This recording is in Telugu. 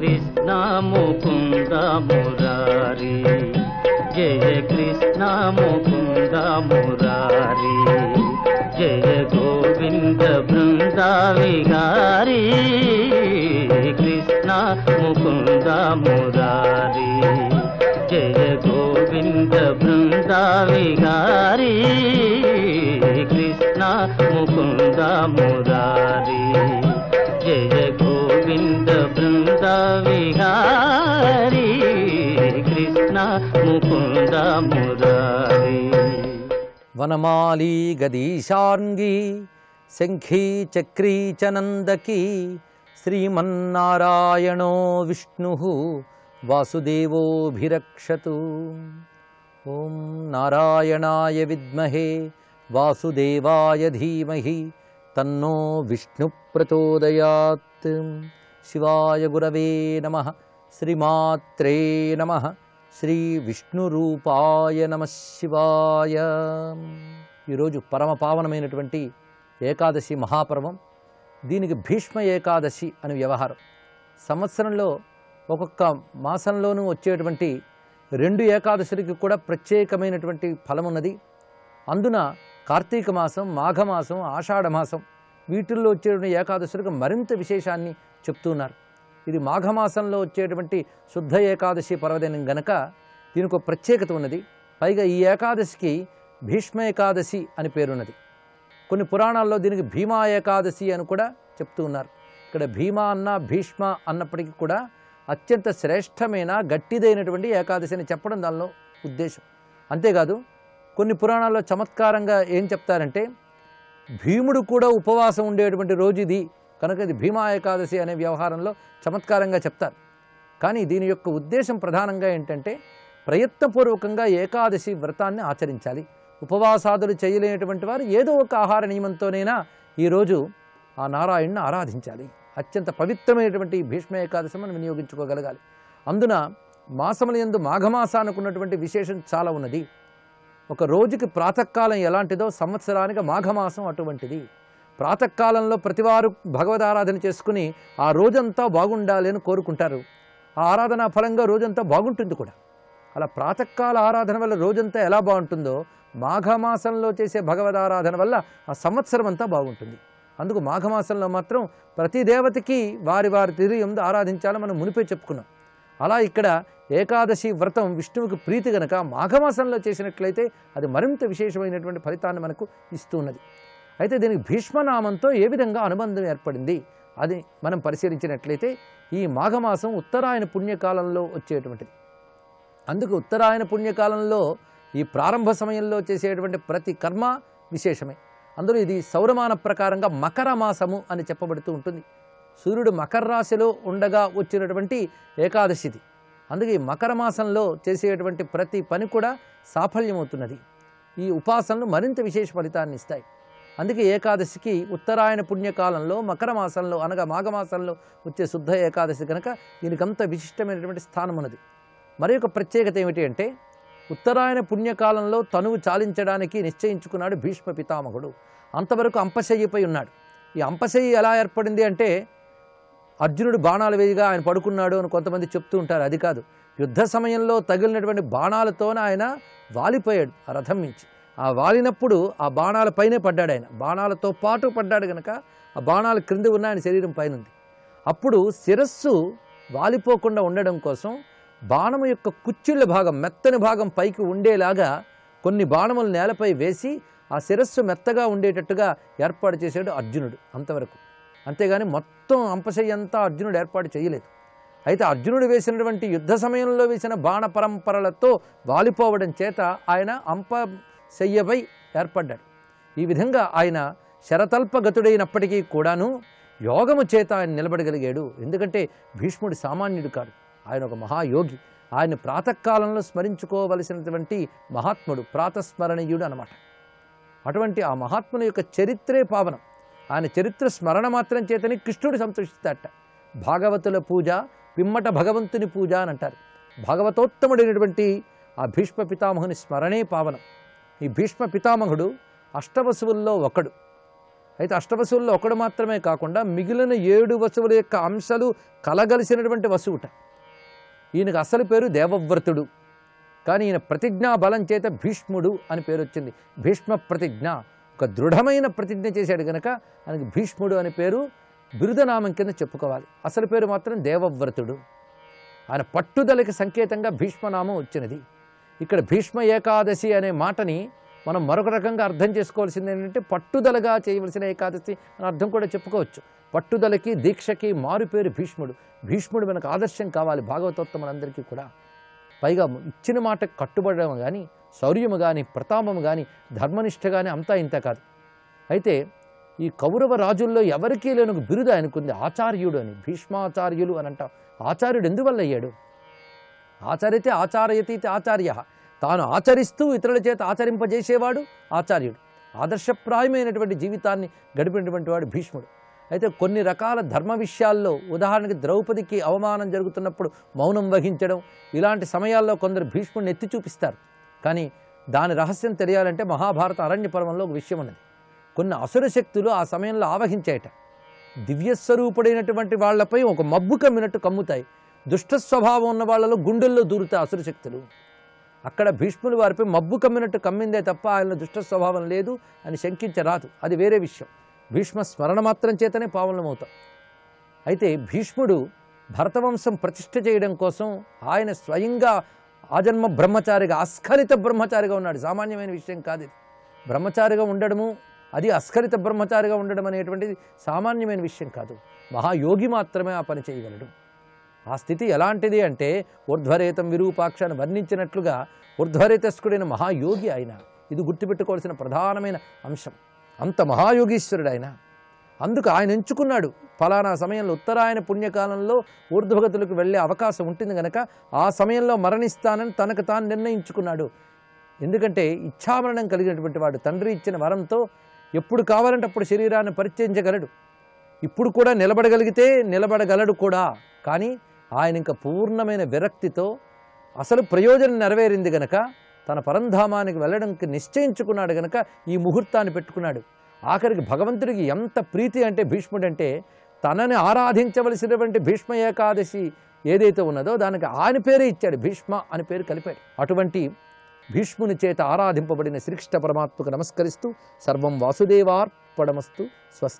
కృష్ణ ముకుంద మురారి, జయ కృష్ణ ముకుంద మురారి, జయ గోవింద బృంద విహారీ, కృష్ణ ముకుంద మురారి, జయ గోవింద బృంద విహారీ, కృష్ణ ముకుంద మురారి, జయ గోవింద బృంద విహారీ, కృష్ణ ముకుంద మురారి. వనమాలి గదీశార్ంగి శంఖీ చక్రీ చ నందకీ, శ్రీమన్నారాయణో విష్ణు వాసుదేవోభిరక్షతు. ఓం నారాయణాయ విద్మహే వాసుదేవాయ ధీమహి తన్నో విష్ణు ప్రచోదయాత్. శివాయ గురవే నమః. శ్రీమాత్రే నమః. శ్రీ విష్ణురూపాయ నమః శివాయ. ఈరోజు పరమ పావనమైనటువంటి ఏకాదశి మహాపర్వం. దీనికి భీష్మ ఏకాదశి అని వ్యవహారం. సంవత్సరంలో ఒక్కొక్క మాసంలోనూ వచ్చేటువంటి 2 ఏకాదశులకి కూడా ప్రత్యేకమైనటువంటి ఫలమున్నది. అందున కార్తీక మాసం, మాఘమాసం, ఆషాఢమాసం వీటిల్లో వచ్చేటువంటి ఏకాదశులకు మరింత విశేషాన్ని చెప్తున్నారు. ఇది మాఘమాసంలో వచ్చేటువంటి శుద్ధ ఏకాదశి పర్వదినం గనక దీనికి ఒక ప్రత్యేకత ఉన్నది. పైగా ఈ ఏకాదశికి భీష్మ ఏకాదశి అని పేరున్నది. కొన్ని పురాణాల్లో దీనికి భీమా ఏకాదశి అని కూడా చెప్తూ ఉన్నారు. ఇక్కడ భీమా అన్న భీష్మ అన్నప్పటికీ కూడా అత్యంత శ్రేష్టమైన గట్టిదైనటువంటి ఏకాదశి అని చెప్పడం దానిలో ఉద్దేశం. అంతేకాదు కొన్ని పురాణాల్లో చమత్కారంగా ఏం చెప్తారంటే భీముడు కూడా ఉపవాసం ఉండేటువంటి రోజు ఇది కనుక ఇది భీమా ఏకాదశి అనే వ్యవహారంలో చమత్కారంగా చెప్తారు. కానీ దీని యొక్క ఉద్దేశం ప్రధానంగా ఏంటంటే ప్రయత్నపూర్వకంగా ఏకాదశి వ్రతాన్ని ఆచరించాలి. ఉపవాసాదులు చేయలేనటువంటి వారు ఏదో ఒక ఆహార నియమంతోనైనా ఈరోజు ఆ నారాయణ్ణి ఆరాధించాలి. అత్యంత పవిత్రమైనటువంటి భీష్మ ఏకాదశి మనం వినియోగించుకోగలగాలి. అందున మాసముల యందు మాఘమాసానికి ఉన్నటువంటి విశేషం చాలా ఉన్నది. ఒక రోజుకి ప్రాతకాలం ఎలాంటిదో సంవత్సరానికి మాఘమాసం అటువంటిది. ప్రాతకాలంలో ప్రతివారు భగవద్ ఆరాధన చేసుకుని ఆ రోజంతా బాగుండాలి అని కోరుకుంటారు. ఆ ఆరాధన ఫలంగా రోజంతా బాగుంటుంది కూడా. అలా ప్రాతకాల ఆరాధన వల్ల రోజంతా ఎలా బాగుంటుందో మాఘమాసంలో చేసే భగవద్ ఆరాధన వల్ల ఆ సంవత్సరం అంతా బాగుంటుంది. అందుకు మాఘమాసంలో మాత్రం ప్రతి దేవతకి వారి వారి తిథి యందు ఆరాధించాలని మనం మునిపే చెప్పుకున్నాం. అలా ఇక్కడ ఏకాదశి వ్రతం విష్ణువుకి ప్రీతి గనక మాఘమాసంలో చేసినట్లయితే అది మరింత విశేషమైనటువంటి ఫలితాన్ని మనకు ఇస్తున్నది. అయితే దీనికి భీష్మనామంతో ఏ విధంగా అనుబంధం ఏర్పడింది అది మనం పరిశీలించినట్లయితే ఈ మాఘమాసం ఉత్తరాయణ పుణ్యకాలంలో వచ్చేటువంటిది. అందుకు ఉత్తరాయణ పుణ్యకాలంలో ఈ ప్రారంభ సమయంలో చేసేటువంటి ప్రతి కర్మ విశేషమే. అందులో ఇది సౌరమాన ప్రకారంగా మకర మాసము అని చెప్పబడుతూ ఉంటుంది. సూర్యుడు మకర రాశిలో ఉండగా వచ్చినటువంటి ఏకాదశిది. అందుకే ఈ మకర మాసంలో చేసేటువంటి ప్రతి పని కూడా సాఫల్యమవుతున్నది. ఈ ఉపాసనలు మరింత విశేష ఫలితాన్ని ఇస్తాయి. అందుకే ఏకాదశికి ఉత్తరాయణ పుణ్యకాలంలో మకర మాసంలో అనగా మాఘమాసంలో వచ్చే శుద్ధ ఏకాదశి కనుక దీనికంత విశిష్టమైనటువంటి స్థానం ఉన్నది. మరి ఒక ప్రత్యేకత ఏమిటి అంటే ఉత్తరాయణ పుణ్యకాలంలో తనువు చాలించడానికి నిశ్చయించుకున్నాడు భీష్మ పితామహుడు. అంతవరకు అంపశయ్యపై ఉన్నాడు. ఈ అంపశయ్య ఎలా ఏర్పడింది అంటే అర్జునుడు బాణాలు వేయగా ఆయన పడుకున్నాడు అని కొంతమంది చెప్తూ ఉంటారు. అది కాదు, యుద్ధ సమయంలో తగిలినటువంటి బాణాలతోనే ఆయన వాలిపోయాడు ఆ రథం నుంచి. ఆ వాలినప్పుడు ఆ బాణాల పైనే పడ్డాడు. ఆయన బాణాలతో పాటు పడ్డాడు కనుక ఆ బాణాలు క్రింద ఉన్న ఆయన శరీరం పైన ఉంది. అప్పుడు శిరస్సు వాలిపోకుండా ఉండడం కోసం బాణము యొక్క కుచ్చిళ్ళ భాగం మెత్తని భాగం పైకి ఉండేలాగా కొన్ని బాణములు నేలపై వేసి ఆ శిరస్సు మెత్తగా ఉండేటట్టుగా ఏర్పాటు చేశాడు అర్జునుడు అంతవరకు. అంతేగాని మొత్తం అంపశయ్య అంతా అర్జునుడు ఏర్పాటు చేయలేదు. అయితే అర్జునుడు వేసినటువంటి యుద్ధ సమయంలో వేసిన బాణ పరంపరలతో వాలిపోవడం చేత ఆయన అంపశయ్యపై ఏర్పడ్డాడు. ఈ విధంగా ఆయన శరతల్పగతుడైనప్పటికీ కూడాను యోగము చేత ఆయన నిలబడగలిగాడు. ఎందుకంటే భీష్ముడు సామాన్యుడు కాదు, ఆయన ఒక మహాయోగి. ఆయన ప్రాతకాలంలో స్మరించుకోవలసినటువంటి మహాత్ముడు, ప్రాతస్మరణీయుడు అన్నమాట. అటువంటి ఆ మహాత్ముని యొక్క చరిత్రే పావనం. ఆయన చరిత్ర స్మరణ మాత్రం చేతని కృష్ణుడు సంతోషిస్తాడట. భాగవతుల పూజ పిమ్మట భగవంతుని పూజ అని అంటారు. భాగవతోత్తముడైనటువంటి ఆ భీష్మ పితామహుని స్మరణే పావనం. ఈ భీష్మ పితామహుడు అష్టవసువుల్లో ఒకడు. అయితే అష్టవసువుల్లో ఒకడు మాత్రమే కాకుండా మిగిలిన 7 వసువుల యొక్క అంశాలు కలగలిసినటువంటి వసువుట. ఈయనకు అసలు పేరు దేవవ్రతుడు, కానీ ఈయన ప్రతిజ్ఞా బలం చేత భీష్ముడు అని పేరు వచ్చింది. భీష్మ ప్రతిజ్ఞ, ఒక దృఢమైన ప్రతిజ్ఞ చేశాడు కనుక ఆయనకి భీష్ముడు అనే పేరు బిరుదనామం కింద చెప్పుకోవాలి. అసలు పేరు మాత్రం దేవవ్రతుడు. ఆయన పట్టుదలకి సంకేతంగా భీష్మనామం వచ్చినది. ఇక్కడ భీష్మ ఏకాదశి అనే మాటని మనం మరొక రకంగా అర్థం చేసుకోవాల్సింది ఏంటంటే పట్టుదలగా చేయవలసిన ఏకాదశి అని అర్థం కూడా చెప్పుకోవచ్చు. పట్టుదలకి దీక్షకి మారు పేరు భీష్ముడు. భీష్ముడు మనకు ఆదర్శం కావాలి భాగవతోత్తములందరికీ కూడా. పైగా ఇచ్చిన మాటకు కట్టుబడడం కానీ, శౌర్యము కానీ, ప్రతాపము కానీ, ధర్మనిష్ట కానీ అంతా ఇంత కాదు. అయితే ఈ కౌరవ రాజుల్లో ఎవరికీ లేని ఒక బిరుదు ఆయనకుంది, ఆచార్యుడు అని. భీష్మాచార్యులు అని అంటాం. ఆచార్యుడు ఎందువల్ల అయ్యాడు? ఆచరితే ఆచారయతి ఆచార్య, తాను ఆచరిస్తూ ఇతరుల చేత ఆచరింపజేసేవాడు ఆచార్యుడు. ఆదర్శప్రాయమైనటువంటి జీవితాన్ని గడిపినటువంటి వాడు భీష్ముడు. అయితే కొన్ని రకాల ధర్మ విషయాల్లో, ఉదాహరణకి ద్రౌపదికి అవమానం జరుగుతున్నప్పుడు మౌనం వహించడం, ఇలాంటి సమయాల్లో కొందరు భీష్ముడిని ఎత్తి చూపిస్తారు. కానీ దాని రహస్యం తెలియాలంటే మహాభారత అరణ్య పర్వంలో ఒక విషయం ఉన్నది. కొన్ని అసుర శక్తులు ఆ సమయంలో ఆవహించాయట. దివ్యస్వరూపుడైనటువంటి వాళ్లపై ఒక మబ్బు కమ్మినట్టు కమ్ముతాయి. దుష్ట స్వభావం ఉన్న వాళ్ళలో గుండెల్లో దూరుతాయి అసుర శక్తులు. అక్కడ భీష్ములు వారిపై మబ్బు కమ్మినట్టు కమ్మిందే తప్ప ఆయన దుష్ట స్వభావం లేదు అని శంకించరాదు, అది వేరే విషయం. భీష్మ స్మరణ మాత్రం చేతనే పావనమవుతాం. అయితే భీష్ముడు భరతవంశం ప్రతిష్ఠ చేయడం కోసం ఆయన స్వయంగా ఆజన్మ బ్రహ్మచారిగా, అస్ఖలిత బ్రహ్మచారిగా ఉన్నాడు. సామాన్యమైన విషయం కాదు ఇది. బ్రహ్మచారిగా ఉండడము, అది అస్ఖలిత బ్రహ్మచారిగా ఉండడం అనేటువంటిది సామాన్యమైన విషయం కాదు. మహాయోగి మాత్రమే ఆ పని చేయగలడు. ఆ స్థితి ఎలాంటిది అంటే ఊర్ధ్వరేతం విరూపాక్షను వర్ణించినట్లుగా ఊర్ధ్వరేతస్కుడైన మహాయోగి ఆయన. ఇది గుర్తుపెట్టుకోవాల్సిన ప్రధానమైన అంశం. అంత మహాయోగీశ్వరుడు ఆయన. అందుకు ఆయన ఎంచుకున్నాడు ఫలానా సమయంలో ఉత్తరాయణ పుణ్యకాలంలో ఊర్ధ్వగతులకు వెళ్ళే అవకాశం ఉంటుంది కనుక ఆ సమయంలో మరణిస్తానని తనకు తాను నిర్ణయించుకున్నాడు. ఎందుకంటే ఇచ్ఛామరణం కలిగినటువంటి వాడు. తండ్రి ఇచ్చిన వరంతో ఎప్పుడు కావాలంటే అప్పుడు శరీరాన్ని పరిత్యజించగలడు. ఇప్పుడు కూడా నిలబడగలిగితే నిలబడగలడు కూడా. కానీ ఆయన ఇంకా పూర్ణమైన విరక్తితో అసలు ప్రయోజనం నెరవేరింది గనక తన పరంధామానికి వెళ్ళడానికి నిశ్చయించుకున్నాడు గనక ఈ ముహూర్తాన్ని పెట్టుకున్నాడు. ఆఖరికి భగవంతుడికి ఎంత ప్రీతి అంటే భీష్ముడంటే తనని ఆరాధించవలసినటువంటి భీష్మ ఏకాదశి ఏదైతే ఉన్నదో దానికి ఆయన పేరే ఇచ్చాడు, భీష్మ అని పేరు కలిపాడు. అటువంటి భీష్ముని చేత ఆరాధింపబడిన శ్రీకృష్ణ పరమాత్మకు నమస్కరిస్తూ సర్వం వాసుదేవార్పణమస్తు. స్వస్తి.